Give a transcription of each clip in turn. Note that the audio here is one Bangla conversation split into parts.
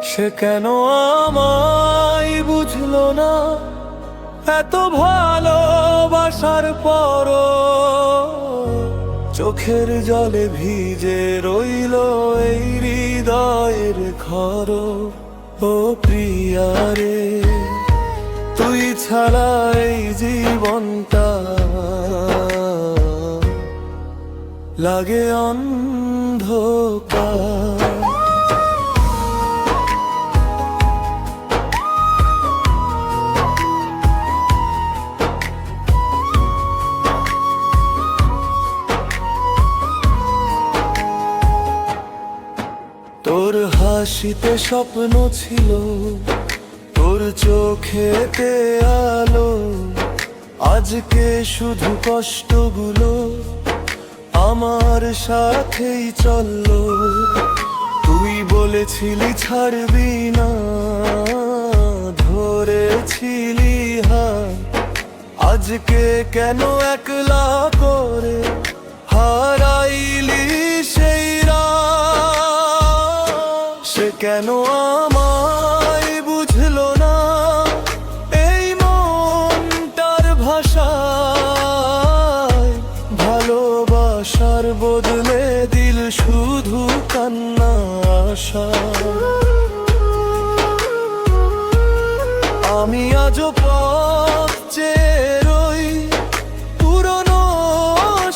সে কেন আমায় বুঝলো না, এত ভালোবাসার পরও চোখের জলে ভিজে রইল এই হৃদয়ের ঘর। ও প্রিয়া রে, তুই ছাড়া এই জীবনটা লাগে অন্ধকার। তোর হাসিতে স্বপ্ন ছিল, তোর চোখেতে আলো, আজকে শুধু কষ্টগুলো আমার সাথেই চললো। তুই বলেছিলি ছাড়বি না, ধরেছিলি হাত, আজকে কেন একলা করে হারাইলি সেই রাত। সে কেন আমায় বুঝলো না, এই মনটার ভাষায় ভালোবাসার বদলে দিল শুধু কান্না আশা। আমি আজও পথ চেয়ে রই পুরনো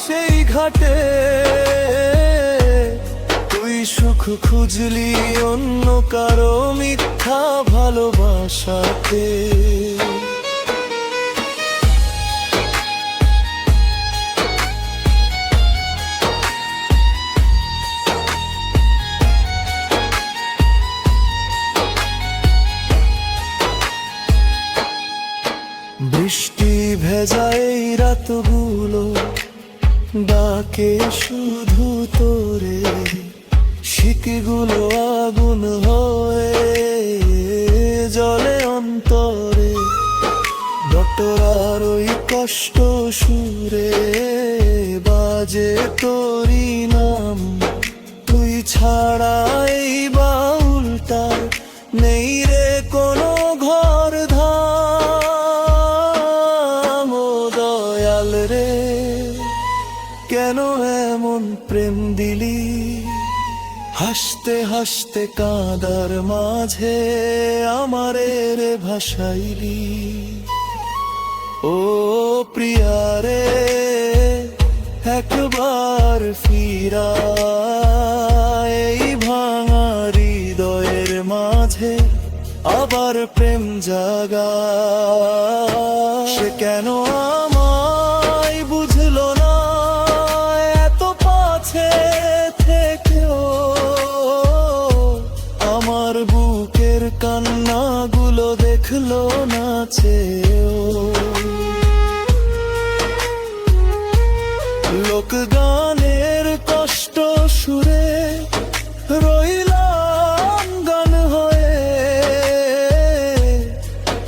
সেই ঘাটে, তুই সুখ খুঁজলি অন্য কারো মিথ্যা ভালোবাসাতে। বৃষ্টি ভেজা এই রাতগুলো ডাকে শুধু তোরে, শীতগুলো আগুন হয়ে জলে অন্তরে। ডক্টর আর ওই কষ্ট সুরে বাজে তোরি নাম, তুই ছাড়া এই বাউলটা নেই রে কোনো ঘর ধাম। ও দয়াল রে, কেন এমন প্রেম দিলি, হাসতে হাসতে কাঁদার মাঝে আমারে রে ভাসাইলি। ও প্রিয়া রে, একবার ফিরা এই ভাঙা হৃদয়ের মাঝে আবার প্রেম জাগা। সে কেন আমায় বুঝলো না, এত পাছে থেকেও আমার বুকের কান্নাগুলো দেখলো না চেয়েও। লোকগানের কষ্ট সুরে রইলাম গান হয়ে,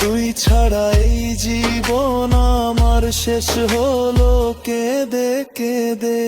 তুই ছাড়া এই জীবন আমার শেষ হলো কেঁদে কেঁদে।